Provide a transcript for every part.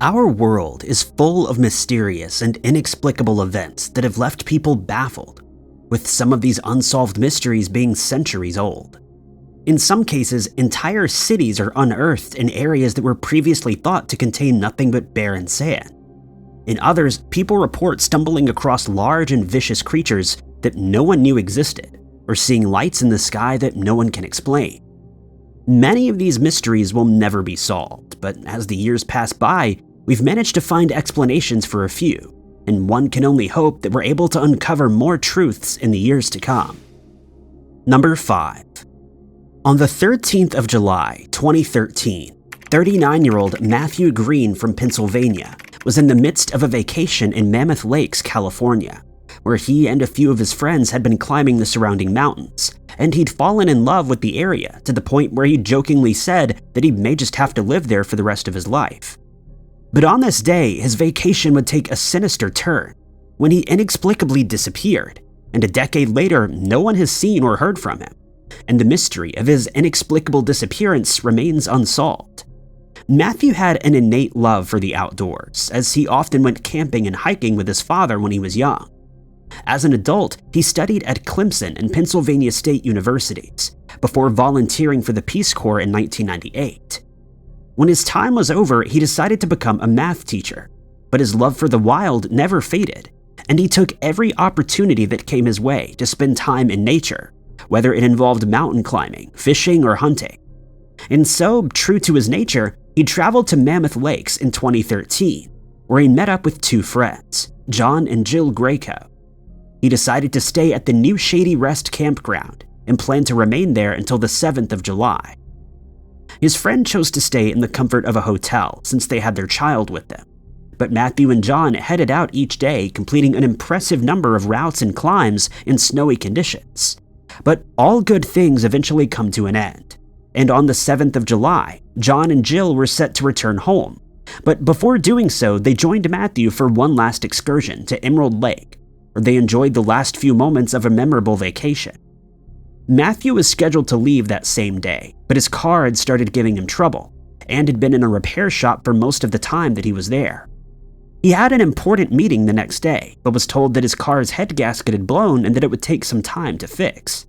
Our world is full of mysterious and inexplicable events that have left people baffled, with some of these unsolved mysteries being centuries old. In some cases, entire cities are unearthed in areas that were previously thought to contain nothing but barren sand. In others, people report stumbling across large and vicious creatures that no one knew existed, or seeing lights in the sky that no one can explain. Many of these mysteries will never be solved, but as the years pass by, we've managed to find explanations for a few, and one can only hope that we're able to uncover more truths in the years to come. Number 5. On the 13th of July, 2013, 39-year-old Matthew Green from Pennsylvania was in the midst of a vacation in Mammoth Lakes, California, where he and a few of his friends had been climbing the surrounding mountains, and he'd fallen in love with the area to the point where he jokingly said that he may just have to live there for the rest of his life. But on this day, his vacation would take a sinister turn when he inexplicably disappeared, and a decade later, no one has seen or heard from him, and the mystery of his inexplicable disappearance remains unsolved. Matthew had an innate love for the outdoors, as he often went camping and hiking with his father when he was young. As an adult, he studied at Clemson and Pennsylvania State Universities, before volunteering for the Peace Corps in 1998. When his time was over, he decided to become a math teacher, but his love for the wild never faded, and he took every opportunity that came his way to spend time in nature, whether it involved mountain climbing, fishing, or hunting. And so, true to his nature, he traveled to Mammoth Lakes in 2013, where he met up with two friends, John and Jill Grayco. He decided to stay at the New Shady Rest campground and planned to remain there until the 7th of July. His friend chose to stay in the comfort of a hotel since they had their child with them, but Matthew and John headed out each day, completing an impressive number of routes and climbs in snowy conditions. But all good things eventually come to an end, and on the 7th of July, John and Jill were set to return home. But before doing so, they joined Matthew for one last excursion to Emerald Lake, where they enjoyed the last few moments of a memorable vacation. Matthew was scheduled to leave that same day, but his car had started giving him trouble, and had been in a repair shop for most of the time that he was there. He had an important meeting the next day, but was told that his car's head gasket had blown and that it would take some time to fix.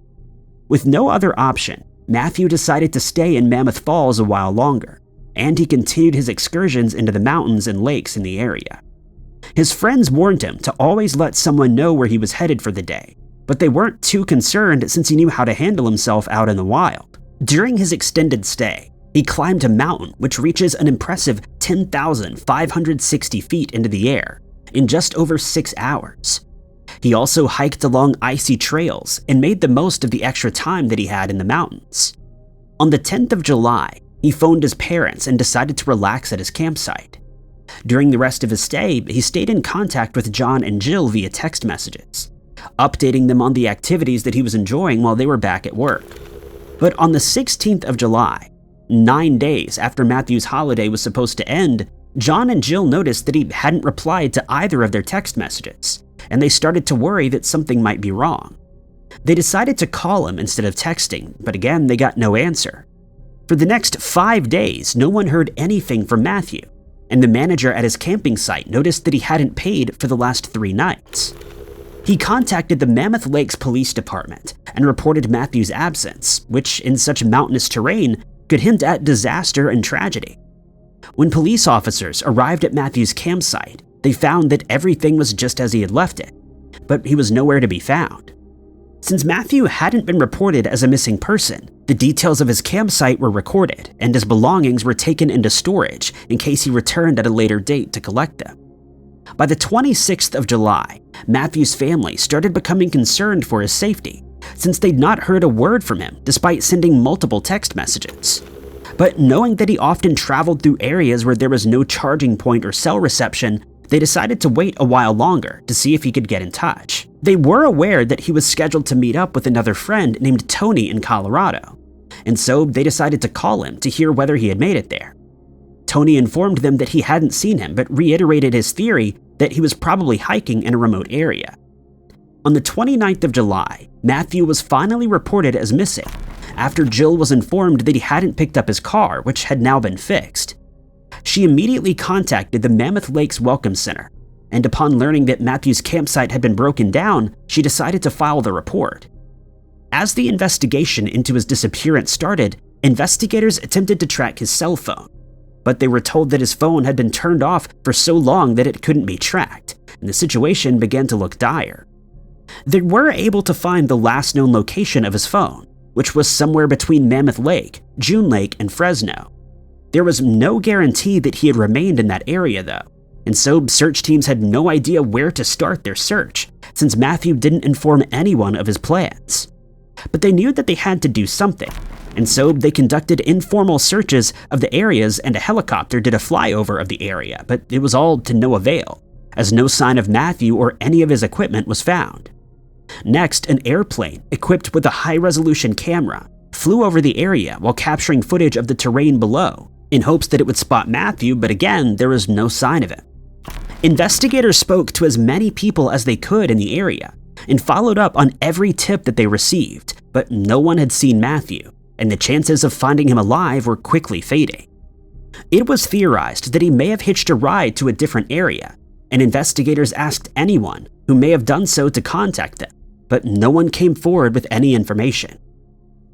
With no other option, Matthew decided to stay in Mammoth Falls a while longer, and he continued his excursions into the mountains and lakes in the area. His friends warned him to always let someone know where he was headed for the day, but they weren't too concerned since he knew how to handle himself out in the wild. During his extended stay, he climbed a mountain which reaches an impressive 10,560 feet into the air in just over 6 hours. He also hiked along icy trails and made the most of the extra time that he had in the mountains. On the 10th of July, he phoned his parents and decided to relax at his campsite. During the rest of his stay, he stayed in contact with John and Jill via text messages, updating them on the activities that he was enjoying while they were back at work. But on the 16th of July, 9 days after Matthew's holiday was supposed to end, John and Jill noticed that he hadn't replied to either of their text messages, and they started to worry that something might be wrong. They decided to call him instead of texting, but again, they got no answer. For the next 5 days, no one heard anything from Matthew, and the manager at his camping site noticed that he hadn't paid for the last 3 nights. He contacted the Mammoth Lakes Police Department and reported Matthew's absence, which in such mountainous terrain could hint at disaster and tragedy. When police officers arrived at Matthew's campsite, they found that everything was just as he had left it, but he was nowhere to be found. Since Matthew hadn't been reported as a missing person, the details of his campsite were recorded, and his belongings were taken into storage in case he returned at a later date to collect them. By the 26th of July, Matthew's family started becoming concerned for his safety, since they'd not heard a word from him despite sending multiple text messages. But knowing that he often traveled through areas where there was no charging point or cell reception, they decided to wait a while longer to see if he could get in touch. They were aware that he was scheduled to meet up with another friend named Tony in Colorado, and so they decided to call him to hear whether he had made it there. Tony informed them that he hadn't seen him, but reiterated his theory that he was probably hiking in a remote area. On the 29th of July, Matthew was finally reported as missing, after Jill was informed that he hadn't picked up his car, which had now been fixed. She immediately contacted the Mammoth Lakes Welcome Center, and upon learning that Matthew's campsite had been broken down, she decided to file the report. As the investigation into his disappearance started, investigators attempted to track his cell phone, but they were told that his phone had been turned off for so long that it couldn't be tracked, and the situation began to look dire. They were able to find the last known location of his phone, which was somewhere between Mammoth Lake, June Lake, and Fresno. There was no guarantee that he had remained in that area though, and so search teams had no idea where to start their search, since Matthew didn't inform anyone of his plans. But they knew that they had to do something, and so they conducted informal searches of the areas, and a helicopter did a flyover of the area, but it was all to no avail, as no sign of Matthew or any of his equipment was found. Next, an airplane equipped with a high-resolution camera flew over the area while capturing footage of the terrain below, in hopes that it would spot Matthew, but again, there was no sign of him. Investigators spoke to as many people as they could in the area, and followed up on every tip that they received, but no one had seen Matthew, and the chances of finding him alive were quickly fading. It was theorized that he may have hitched a ride to a different area, and investigators asked anyone who may have done so to contact them, but no one came forward with any information.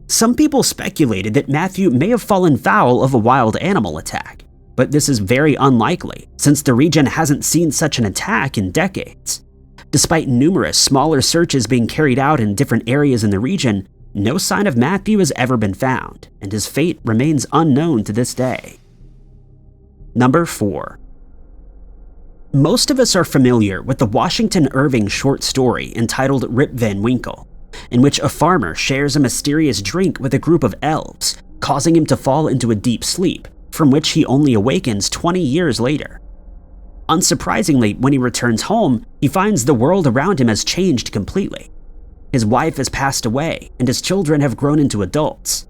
Some people speculated that Matthew may have fallen foul of a wild animal attack, but this is very unlikely since the region hasn't seen such an attack in decades. Despite numerous smaller searches being carried out in different areas in the region, no sign of Matthew has ever been found, and his fate remains unknown to this day. Number 4. Most of us are familiar with the Washington Irving short story entitled Rip Van Winkle, in which a farmer shares a mysterious drink with a group of elves, causing him to fall into a deep sleep, from which he only awakens 20 years later. Unsurprisingly, when he returns home, he finds the world around him has changed completely. His wife has passed away, and his children have grown into adults.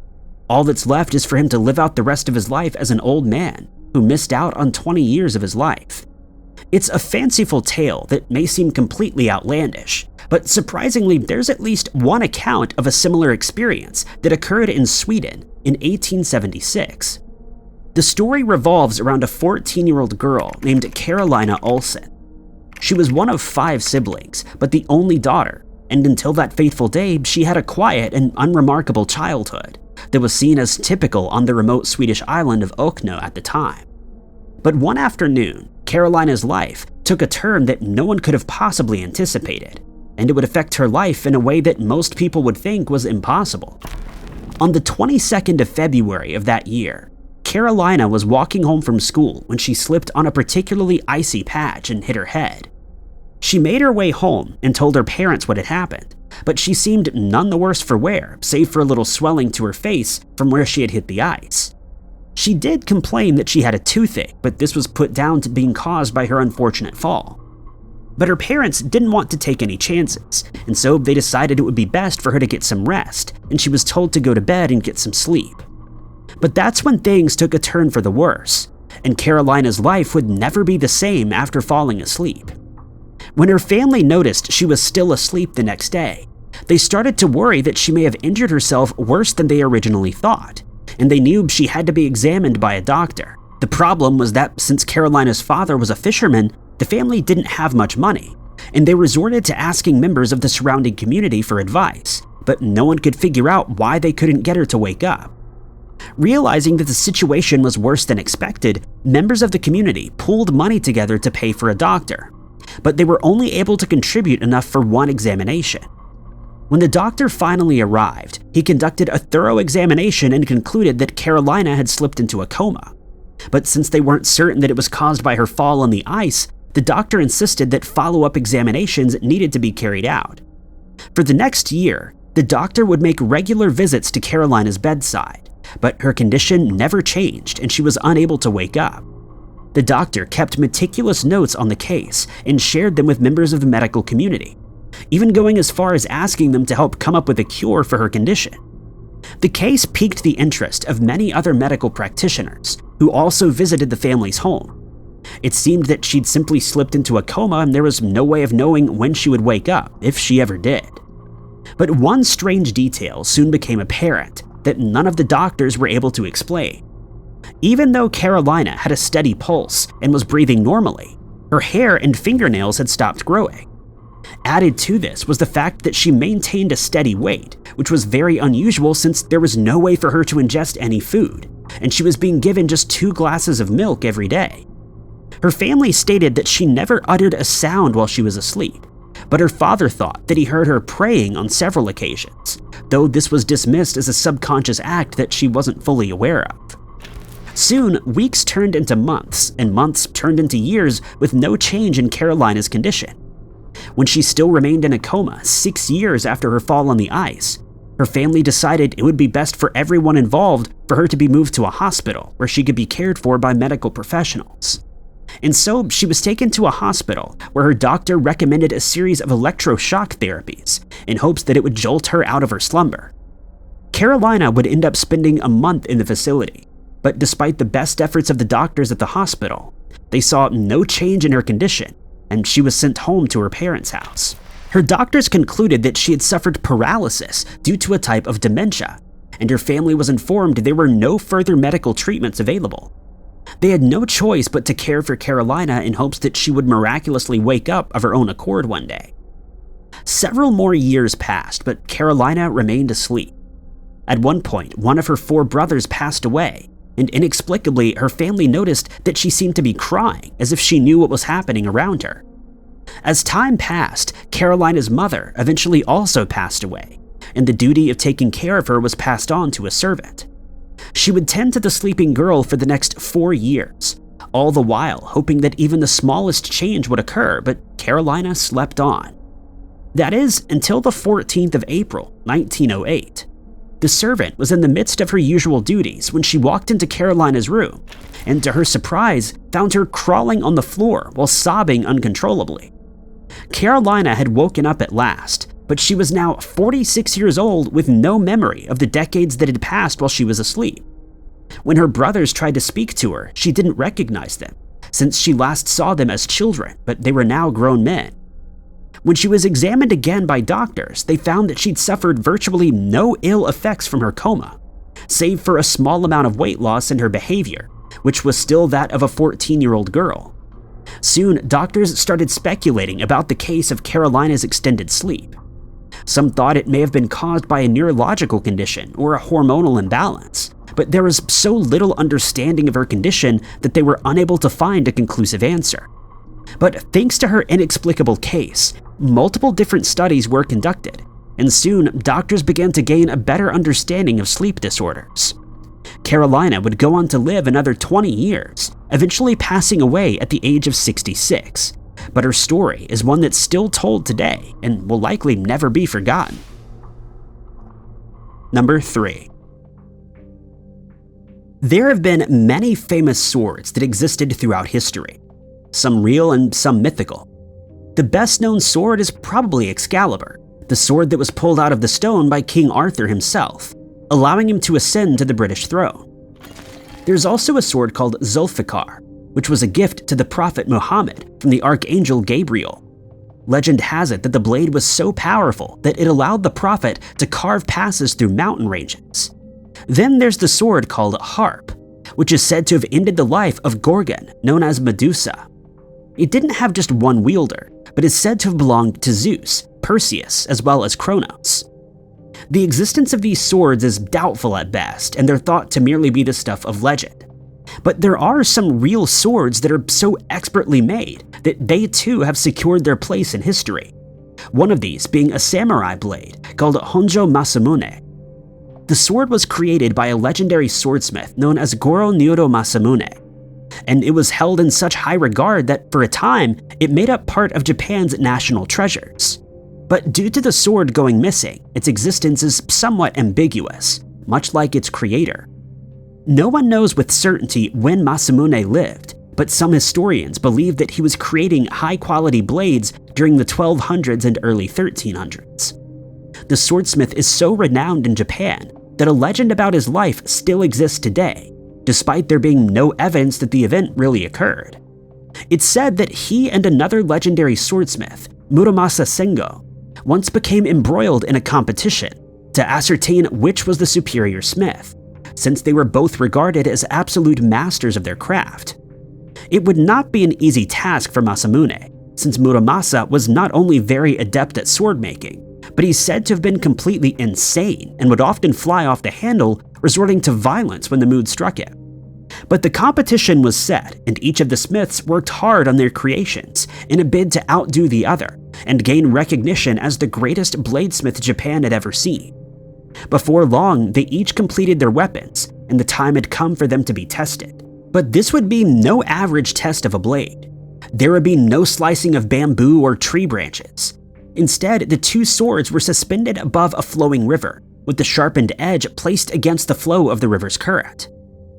All that's left is for him to live out the rest of his life as an old man who missed out on 20 years of his life. It's a fanciful tale that may seem completely outlandish, but surprisingly, there's at least one account of a similar experience that occurred in Sweden in 1876. The story revolves around a 14-year-old girl named Carolina Olsen. She was one of 5 siblings, but the only daughter, and until that fateful day, she had a quiet and unremarkable childhood that was seen as typical on the remote Swedish island of Ökno at the time. But one afternoon, Carolina's life took a turn that no one could have possibly anticipated, and it would affect her life in a way that most people would think was impossible. On the 22nd of February of that year, Carolina was walking home from school when she slipped on a particularly icy patch and hit her head. She made her way home and told her parents what had happened, but she seemed none the worse for wear, save for a little swelling to her face from where she had hit the ice. She did complain that she had a toothache, but this was put down to being caused by her unfortunate fall. But her parents didn't want to take any chances, and so they decided it would be best for her to get some rest, and she was told to go to bed and get some sleep. But that's when things took a turn for the worse, and Carolina's life would never be the same after falling asleep. When her family noticed she was still asleep the next day, they started to worry that she may have injured herself worse than they originally thought, and they knew she had to be examined by a doctor. The problem was that since Carolina's father was a fisherman, the family didn't have much money, and they resorted to asking members of the surrounding community for advice, but no one could figure out why they couldn't get her to wake up. Realizing that the situation was worse than expected, members of the community pooled money together to pay for a doctor, but they were only able to contribute enough for one examination. When the doctor finally arrived, he conducted a thorough examination and concluded that Carolina had slipped into a coma. But since they weren't certain that it was caused by her fall on the ice, the doctor insisted that follow-up examinations needed to be carried out. For the next year, the doctor would make regular visits to Carolina's bedside, but her condition never changed and she was unable to wake up. The doctor kept meticulous notes on the case and shared them with members of the medical community, even going as far as asking them to help come up with a cure for her condition. The case piqued the interest of many other medical practitioners who also visited the family's home. It seemed that she'd simply slipped into a coma and there was no way of knowing when she would wake up, if she ever did. But one strange detail soon became apparent that none of the doctors were able to explain. Even though Carolina had a steady pulse and was breathing normally, her hair and fingernails had stopped growing. Added to this was the fact that she maintained a steady weight, which was very unusual since there was no way for her to ingest any food, and she was being given just 2 glasses of milk every day. Her family stated that she never uttered a sound while she was asleep, but her father thought that he heard her praying on several occasions, though this was dismissed as a subconscious act that she wasn't fully aware of. Soon, weeks turned into months, and months turned into years with no change in Carolina's condition. When she still remained in a coma 6 years after her fall on the ice, her family decided it would be best for everyone involved for her to be moved to a hospital where she could be cared for by medical professionals. And so she was taken to a hospital where her doctor recommended a series of electroshock therapies in hopes that it would jolt her out of her slumber. Carolina would end up spending a month in the facility, but despite the best efforts of the doctors at the hospital, they saw no change in her condition, and she was sent home to her parents' house. Her doctors concluded that she had suffered paralysis due to a type of dementia, and her family was informed there were no further medical treatments available. They had no choice but to care for Carolina in hopes that she would miraculously wake up of her own accord one day. Several more years passed, but Carolina remained asleep. At one point, one of her 4 brothers passed away, and inexplicably, her family noticed that she seemed to be crying as if she knew what was happening around her. As time passed, Carolina's mother eventually also passed away, and the duty of taking care of her was passed on to a servant. She would tend to the sleeping girl for the next 4 years, all the while hoping that even the smallest change would occur, but Carolina slept on. That is, until the 14th of April, 1908. The servant was in the midst of her usual duties when she walked into Carolina's room, and to her surprise, found her crawling on the floor while sobbing uncontrollably. Carolina had woken up at last, but she was now 46 years old with no memory of the decades that had passed while she was asleep. When her brothers tried to speak to her, she didn't recognize them, since she last saw them as children, but they were now grown men. When she was examined again by doctors, they found that she'd suffered virtually no ill effects from her coma, save for a small amount of weight loss in her behavior, which was still that of a 14-year-old girl. Soon, doctors started speculating about the case of Carolina's extended sleep. Some thought it may have been caused by a neurological condition or a hormonal imbalance, but there was so little understanding of her condition that they were unable to find a conclusive answer. But thanks to her inexplicable case, multiple different studies were conducted, and soon doctors began to gain a better understanding of sleep disorders. Carolina would go on to live another 20 years, eventually passing away at the age of 66, but her story is one that's still told today and will likely never be forgotten. Number 3. There have been many famous swords that existed throughout history, some real and some mythical. The best-known sword is probably Excalibur, the sword that was pulled out of the stone by King Arthur himself, allowing him to ascend to the British throne. There's also a sword called Zulfiqar, which was a gift to the Prophet Muhammad from the Archangel Gabriel. Legend has it that the blade was so powerful that it allowed the Prophet to carve passes through mountain ranges. Then there's the sword called Harp, which is said to have ended the life of Gorgon, known as Medusa. It didn't have just one wielder, but is said to have belonged to Zeus, Perseus, as well as Kronos. The existence of these swords is doubtful at best, and they're thought to merely be the stuff of legend. But there are some real swords that are so expertly made that they too have secured their place in history. One of these being a samurai blade called Honjo Masamune. The sword was created by a legendary swordsmith known as Goro Nyodo Masamune, and it was held in such high regard that for a time it made up part of Japan's national treasures. But due to the sword going missing, its existence is somewhat ambiguous, much like its creator. No one knows with certainty when Masamune lived, but some historians believe that he was creating high-quality blades during the 1200s and early 1300s. The swordsmith is so renowned in Japan that a legend about his life still exists today, despite there being no evidence that the event really occurred. It's said that he and another legendary swordsmith, Muramasa Sengo, once became embroiled in a competition to ascertain which was the superior smith, since they were both regarded as absolute masters of their craft. It would not be an easy task for Masamune, since Muramasa was not only very adept at sword making, but he's said to have been completely insane and would often fly off the handle, resorting to violence when the mood struck him. But the competition was set, and each of the smiths worked hard on their creations in a bid to outdo the other and gain recognition as the greatest bladesmith Japan had ever seen. Before long, they each completed their weapons, and the time had come for them to be tested. But this would be no average test of a blade. There would be no slicing of bamboo or tree branches. Instead, the two swords were suspended above a flowing river, with the sharpened edge placed against the flow of the river's current.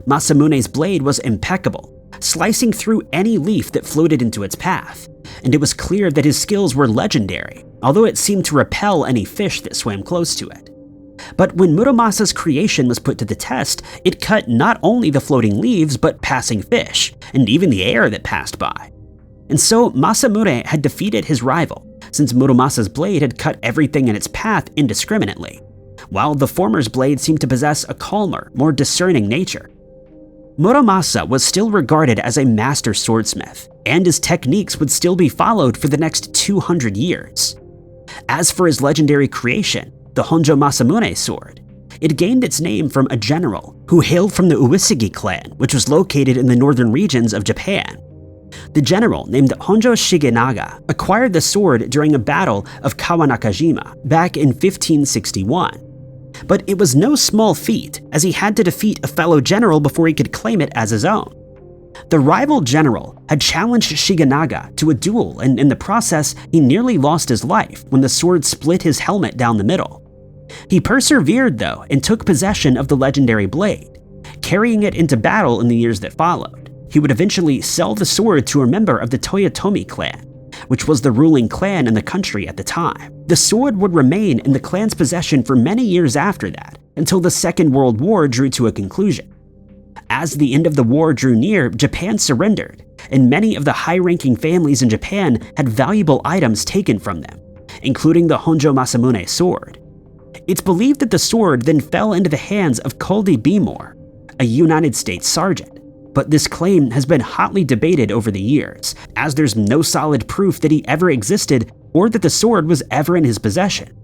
Masamune's blade was impeccable, slicing through any leaf that floated into its path, and it was clear that his skills were legendary, although it seemed to repel any fish that swam close to it. But when Muramasa's creation was put to the test, it cut not only the floating leaves, but passing fish, and even the air that passed by. And so Masamune had defeated his rival, since Muramasa's blade had cut everything in its path indiscriminately, while the former's blade seemed to possess a calmer, more discerning nature. Muramasa was still regarded as a master swordsmith, and his techniques would still be followed for the next 200 years. As for his legendary creation, the Honjo Masamune sword, it gained its name from a general who hailed from the Uesugi clan, which was located in the northern regions of Japan. The general, named Honjo Shigenaga, acquired the sword during a battle of Kawanakajima back in 1561. But it was no small feat, as he had to defeat a fellow general before he could claim it as his own. The rival general had challenged Shigenaga to a duel, and in the process, he nearly lost his life when the sword split his helmet down the middle. He persevered, though, and took possession of the legendary blade, carrying it into battle in the years that followed. He would eventually sell the sword to a member of the Toyotomi clan, which was the ruling clan in the country at the time. The sword would remain in the clan's possession for many years after that, until the Second World War drew to a conclusion. As the end of the war drew near, Japan surrendered, and many of the high-ranking families in Japan had valuable items taken from them, including the Honjo Masamune sword. It's believed that the sword then fell into the hands of Coldy Beemore, a United States sergeant. But this claim has been hotly debated over the years, as there's no solid proof that he ever existed or that the sword was ever in his possession.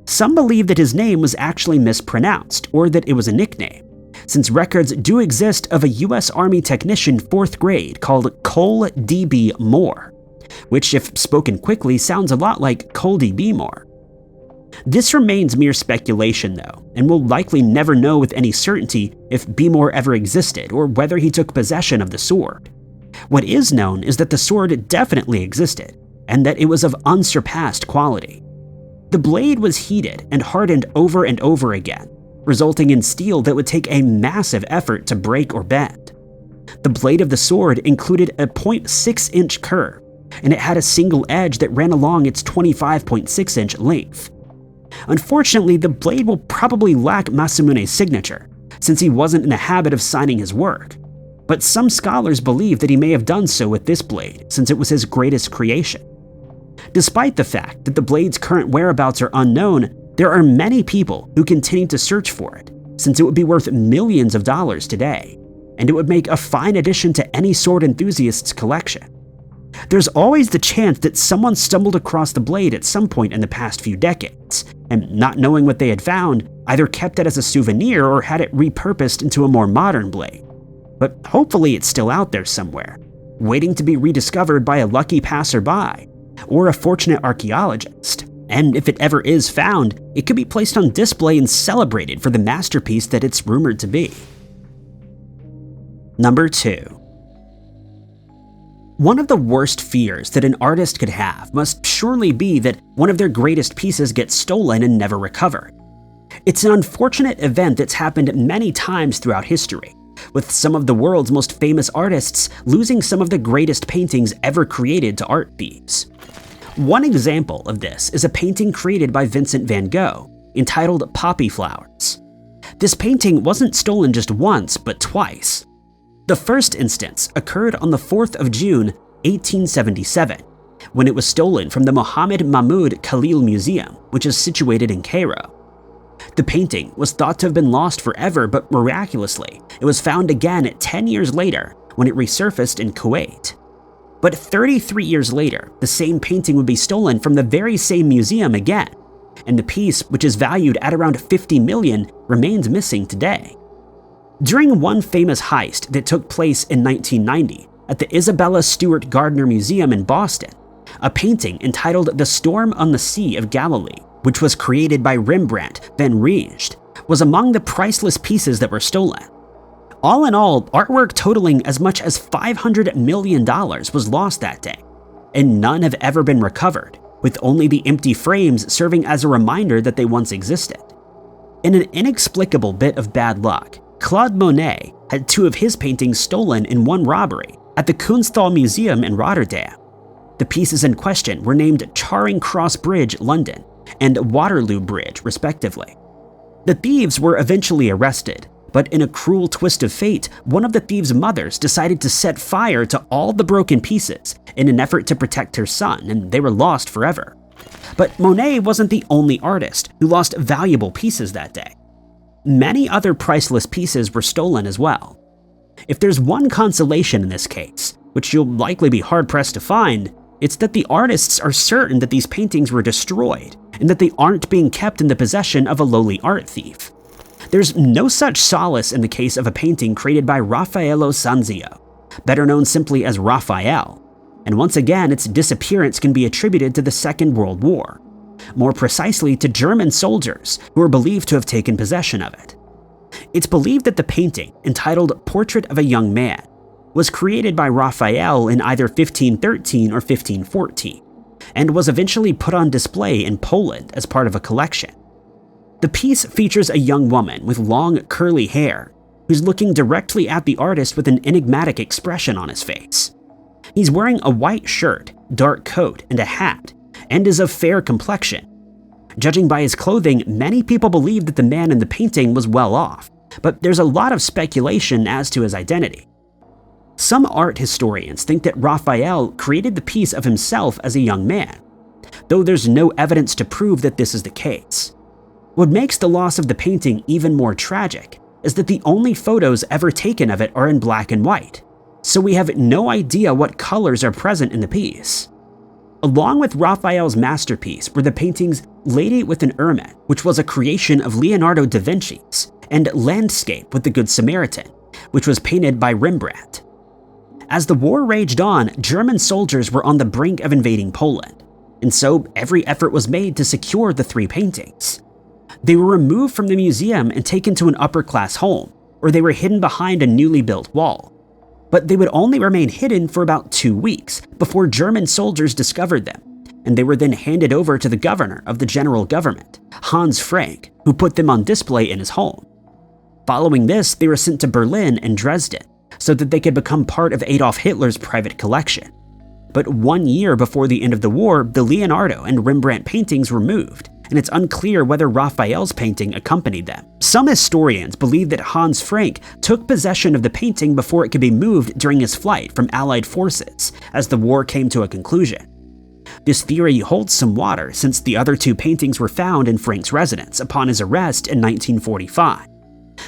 Some believe that his name was actually mispronounced, or that it was a nickname, since records do exist of a US Army technician 4th grade called Cole D.B. Moore, which, if spoken quickly, sounds a lot like Coldy Beemore. This remains mere speculation, though, and we'll likely never know with any certainty if Beemore ever existed or whether he took possession of the sword. What is known is that the sword definitely existed, and that it was of unsurpassed quality. The blade was heated and hardened over and over again, resulting in steel that would take a massive effort to break or bend. The blade of the sword included a 0.6-inch curve, and it had a single edge that ran along its 25.6-inch length. Unfortunately, the blade will probably lack Masamune's signature, since he wasn't in the habit of signing his work. But some scholars believe that he may have done so with this blade, since it was his greatest creation. Despite the fact that the blade's current whereabouts are unknown, there are many people who continue to search for it, since it would be worth millions of dollars today, and it would make a fine addition to any sword enthusiast's collection. There's always the chance that someone stumbled across the blade at some point in the past few decades, and not knowing what they had found, either kept it as a souvenir or had it repurposed into a more modern blade. But hopefully it's still out there somewhere, waiting to be rediscovered by a lucky passerby, or a fortunate archaeologist. And if it ever is found, it could be placed on display and celebrated for the masterpiece that it's rumored to be. Number 2. One of the worst fears that an artist could have must surely be that one of their greatest pieces gets stolen and never recovered. It's an unfortunate event that's happened many times throughout history, with some of the world's most famous artists losing some of the greatest paintings ever created to art thieves. One example of this is a painting created by Vincent van Gogh, entitled Poppy Flowers. This painting wasn't stolen just once, but twice. The first instance occurred on the 4th of June, 1877, when it was stolen from the Mohammed Mahmud Khalil Museum, which is situated in Cairo. The painting was thought to have been lost forever, but miraculously, it was found again 10 years later when it resurfaced in Kuwait. But 33 years later, the same painting would be stolen from the very same museum again, and the piece, which is valued at around $50 million, remains missing today. During one famous heist that took place in 1990 at the Isabella Stewart Gardner Museum in Boston, a painting entitled The Storm on the Sea of Galilee, which was created by Rembrandt van Rijn, was among the priceless pieces that were stolen. All in all, artwork totaling as much as $500 million was lost that day, and none have ever been recovered, with only the empty frames serving as a reminder that they once existed. In an inexplicable bit of bad luck, Claude Monet had two of his paintings stolen in one robbery at the Kunsthal Museum in Rotterdam. The pieces in question were named Charing Cross Bridge, London, and Waterloo Bridge, respectively. The thieves were eventually arrested, but in a cruel twist of fate, one of the thieves' mothers decided to set fire to all the broken pieces in an effort to protect her son, and they were lost forever. But Monet wasn't the only artist who lost valuable pieces that day. Many other priceless pieces were stolen as well. If there's one consolation in this case, which you'll likely be hard-pressed to find, it's that the artists are certain that these paintings were destroyed and that they aren't being kept in the possession of a lowly art thief. There's no such solace in the case of a painting created by Raffaello Sanzio, better known simply as Raphael, and once again its disappearance can be attributed to the Second World War, more precisely to German soldiers who are believed to have taken possession of it. It's believed that the painting, entitled Portrait of a Young Man, was created by Raphael in either 1513 or 1514, and was eventually put on display in Poland as part of a collection. The piece features a young woman with long, curly hair, who's looking directly at the artist with an enigmatic expression on his face. He's wearing a white shirt, dark coat, and a hat, and is of fair complexion. Judging by his clothing, many people believe that the man in the painting was well off, but there's a lot of speculation as to his identity. Some art historians think that Raphael created the piece of himself as a young man, though there's no evidence to prove that this is the case. What makes the loss of the painting even more tragic is that the only photos ever taken of it are in black and white, so we have no idea what colors are present in the piece. Along with Raphael's masterpiece were the paintings Lady with an Ermine, which was a creation of Leonardo da Vinci's, and Landscape with the Good Samaritan, which was painted by Rembrandt. As the war raged on, German soldiers were on the brink of invading Poland, and so every effort was made to secure the three paintings. They were removed from the museum and taken to an upper-class home, or they were hidden behind a newly built wall. But they would only remain hidden for about 2 weeks before German soldiers discovered them, and they were then handed over to the governor of the general government, Hans Frank, who put them on display in his home. Following this, they were sent to Berlin and Dresden, so that they could become part of Adolf Hitler's private collection. But 1 year before the end of the war, the Leonardo and Rembrandt paintings were moved, and it's unclear whether Raphael's painting accompanied them. Some historians believe that Hans Frank took possession of the painting before it could be moved during his flight from Allied forces as the war came to a conclusion. This theory holds some water since the other two paintings were found in Frank's residence upon his arrest in 1945.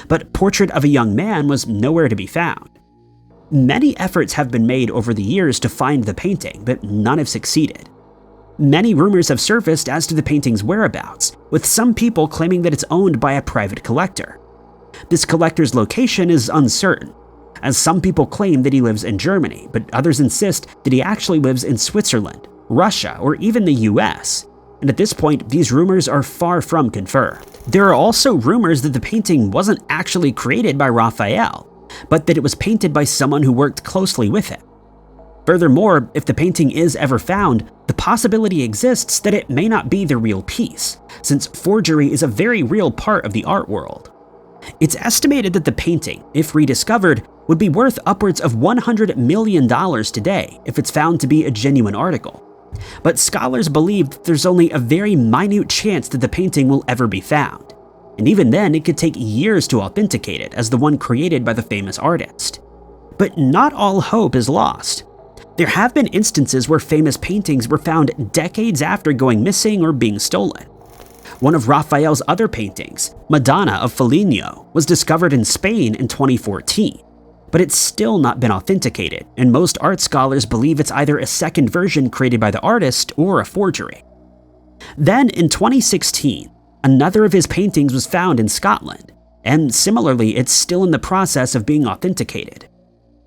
But Portrait of a Young Man was nowhere to be found. Many efforts have been made over the years to find the painting, but none have succeeded. Many rumors have surfaced as to the painting's whereabouts, with some people claiming that it's owned by a private collector. This collector's location is uncertain, as some people claim that he lives in Germany, but others insist that he actually lives in Switzerland, Russia, or even the US. And at this point, these rumors are far from confirmed. There are also rumors that the painting wasn't actually created by Raphael, but that it was painted by someone who worked closely with him. Furthermore, if the painting is ever found, the possibility exists that it may not be the real piece, since forgery is a very real part of the art world. It's estimated that the painting, if rediscovered, would be worth upwards of $100 million today if it's found to be a genuine article. But scholars believe that there's only a very minute chance that the painting will ever be found, and even then it could take years to authenticate it as the one created by the famous artist. But not all hope is lost. There have been instances where famous paintings were found decades after going missing or being stolen. One of Raphael's other paintings, Madonna of Foligno, was discovered in Spain in 2014, but it's still not been authenticated, and most art scholars believe it's either a second version created by the artist or a forgery. Then, in 2016, another of his paintings was found in Scotland, and similarly, it's still in the process of being authenticated.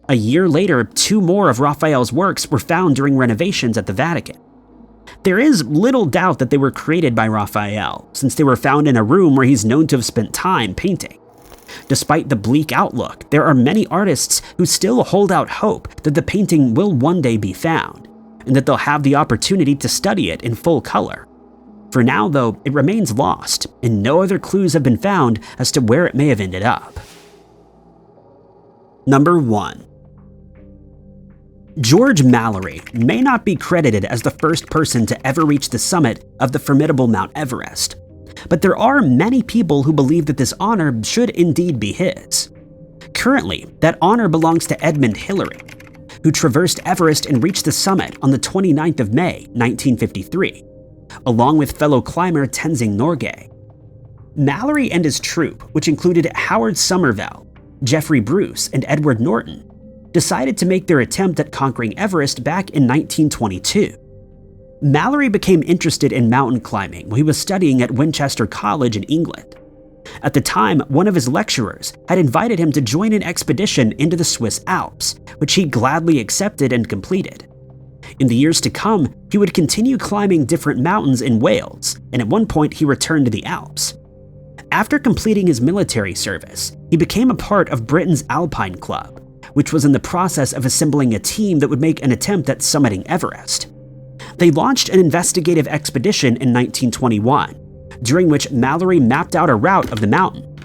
A year later, 2 more of Raphael's works were found during renovations at the Vatican. There is little doubt that they were created by Raphael, since they were found in a room where he's known to have spent time painting. Despite the bleak outlook, there are many artists who still hold out hope that the painting will one day be found, and that they'll have the opportunity to study it in full color. For now, though, it remains lost, and no other clues have been found as to where it may have ended up. Number 1. George Mallory may not be credited as the first person to ever reach the summit of the formidable Mount Everest, but there are many people who believe that this honor should indeed be his. Currently, that honor belongs to Edmund Hillary, who traversed Everest and reached the summit on the 29th of May, 1953, along with fellow climber Tenzing Norgay. Mallory and his troupe, which included Howard Somervell, Jeffrey Bruce, and Edward Norton, decided to make their attempt at conquering Everest back in 1922. Mallory became interested in mountain climbing when he was studying at Winchester College in England. At the time, one of his lecturers had invited him to join an expedition into the Swiss Alps, which he gladly accepted and completed. In the years to come, he would continue climbing different mountains in Wales, and at one point he returned to the Alps. After completing his military service, he became a part of Britain's Alpine Club, which was in the process of assembling a team that would make an attempt at summiting Everest. They launched an investigative expedition in 1921, during which Mallory mapped out a route of the mountain.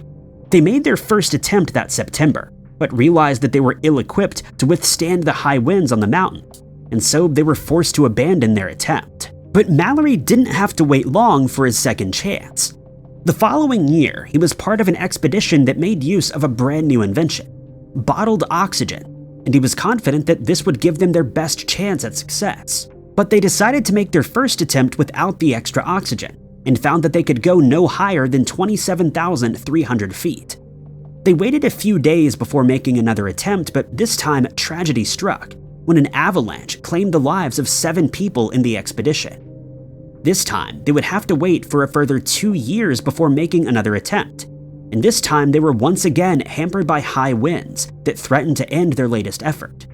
They made their first attempt that September, but realized that they were ill-equipped to withstand the high winds on the mountain, and so they were forced to abandon their attempt. But Mallory didn't have to wait long for his second chance. The following year, he was part of an expedition that made use of a brand new invention, bottled oxygen, and he was confident that this would give them their best chance at success. But they decided to make their first attempt without the extra oxygen, and found that they could go no higher than 27,300 feet. They waited a few days before making another attempt, but this time tragedy struck when an avalanche claimed the lives of 7 people in the expedition. This time, they would have to wait for a further 2 years before making another attempt, and this time they were once again hampered by high winds that threatened to end their latest effort.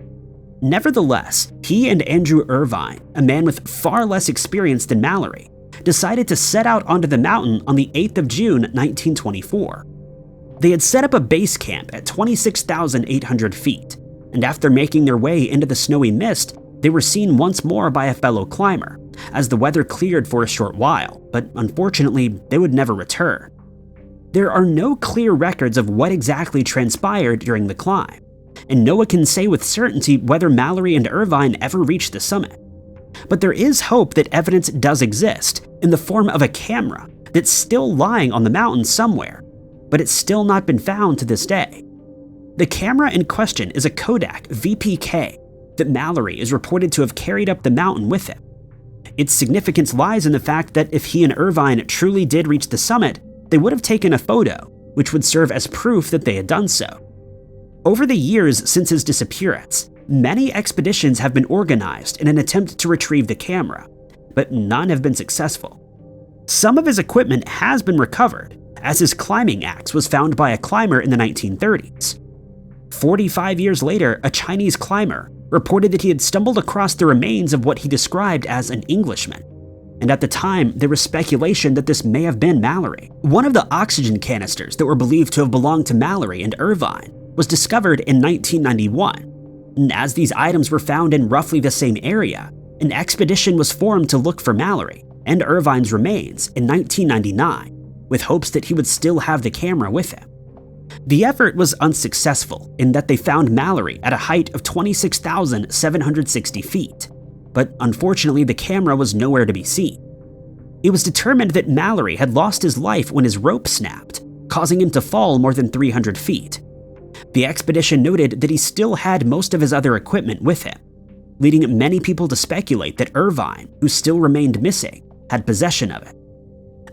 Nevertheless, he and Andrew Irvine, a man with far less experience than Mallory, decided to set out onto the mountain on the 8th of June, 1924. They had set up a base camp at 26,800 feet, and after making their way into the snowy mist, they were seen once more by a fellow climber, as the weather cleared for a short while, but unfortunately, they would never return. There are no clear records of what exactly transpired during the climb, and no one can say with certainty whether Mallory and Irvine ever reached the summit. But there is hope that evidence does exist in the form of a camera that's still lying on the mountain somewhere, but it's still not been found to this day. The camera in question is a Kodak VPK that Mallory is reported to have carried up the mountain with him. Its significance lies in the fact that if he and Irvine truly did reach the summit, they would have taken a photo, which would serve as proof that they had done so. Over the years since his disappearance, many expeditions have been organized in an attempt to retrieve the camera, but none have been successful. Some of his equipment has been recovered, as his climbing axe was found by a climber in the 1930s. 45 years later, a Chinese climber reported that he had stumbled across the remains of what he described as an Englishman, and at the time, there was speculation that this may have been Mallory. One of the oxygen canisters that were believed to have belonged to Mallory and Irvine was discovered in 1991, and as these items were found in roughly the same area, an expedition was formed to look for Mallory and Irvine's remains in 1999, with hopes that he would still have the camera with him. The effort was unsuccessful in that they found Mallory at a height of 26,760 feet, but unfortunately the camera was nowhere to be seen. It was determined that Mallory had lost his life when his rope snapped, causing him to fall more than 300 feet. The expedition noted that he still had most of his other equipment with him, leading many people to speculate that Irvine, who still remained missing, had possession of it.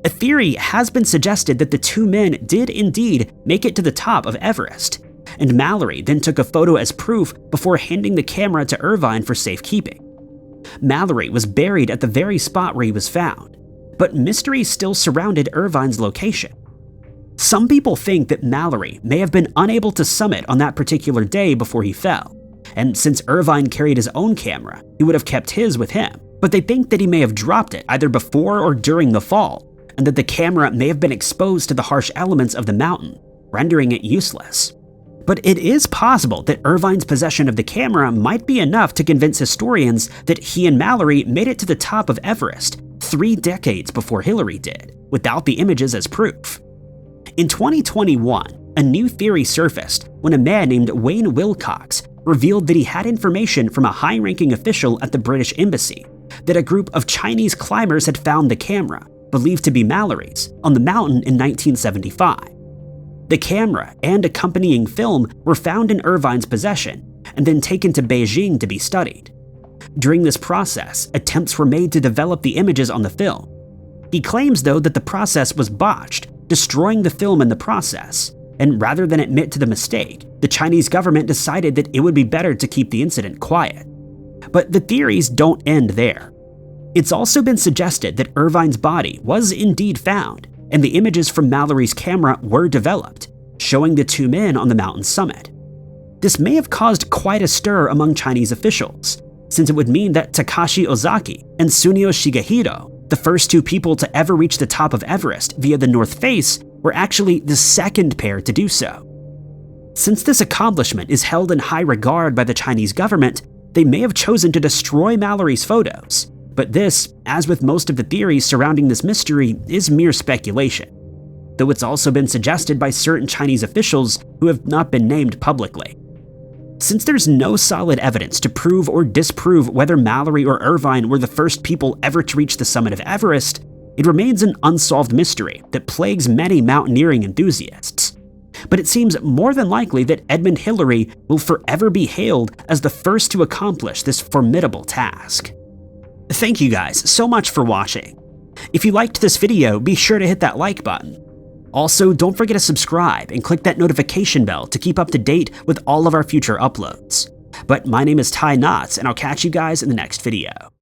A theory has been suggested that the two men did indeed make it to the top of Everest, and Mallory then took a photo as proof before handing the camera to Irvine for safekeeping. Mallory was buried at the very spot where he was found, but mystery still surrounded Irvine's location. Some people think that Mallory may have been unable to summit on that particular day before he fell, and since Irvine carried his own camera, he would have kept his with him. But they think that he may have dropped it either before or during the fall, and that the camera may have been exposed to the harsh elements of the mountain, rendering it useless. But it is possible that Irvine's possession of the camera might be enough to convince historians that he and Mallory made it to the top of Everest 3 decades before Hillary did, without the images as proof. In 2021, a new theory surfaced when a man named Wayne Wilcox revealed that he had information from a high-ranking official at the British Embassy that a group of Chinese climbers had found the camera, believed to be Mallory's, on the mountain in 1975. The camera and accompanying film were found in Irvine's possession and then taken to Beijing to be studied. During this process, attempts were made to develop the images on the film. He claims, though, that the process was botched, destroying the film in the process, and rather than admit to the mistake, the Chinese government decided that it would be better to keep the incident quiet. But the theories don't end there. It's also been suggested that Irvine's body was indeed found, and the images from Mallory's camera were developed, showing the two men on the mountain summit. This may have caused quite a stir among Chinese officials, since it would mean that Takashi Ozaki and Sunio Shigehiro, the first two people to ever reach the top of Everest via the North Face, were actually the second pair to do so. Since this accomplishment is held in high regard by the Chinese government, they may have chosen to destroy Mallory's photos. But this, as with most of the theories surrounding this mystery, is mere speculation, though it's also been suggested by certain Chinese officials who have not been named publicly. Since there's no solid evidence to prove or disprove whether Mallory or Irvine were the first people ever to reach the summit of Everest, it remains an unsolved mystery that plagues many mountaineering enthusiasts. But it seems more than likely that Edmund Hillary will forever be hailed as the first to accomplish this formidable task. Thank you guys so much for watching. If you liked this video, be sure to hit that like button. Also, don't forget to subscribe and click that notification bell to keep up to date with all of our future uploads. But my name is Ty Knotts, and I'll catch you guys in the next video.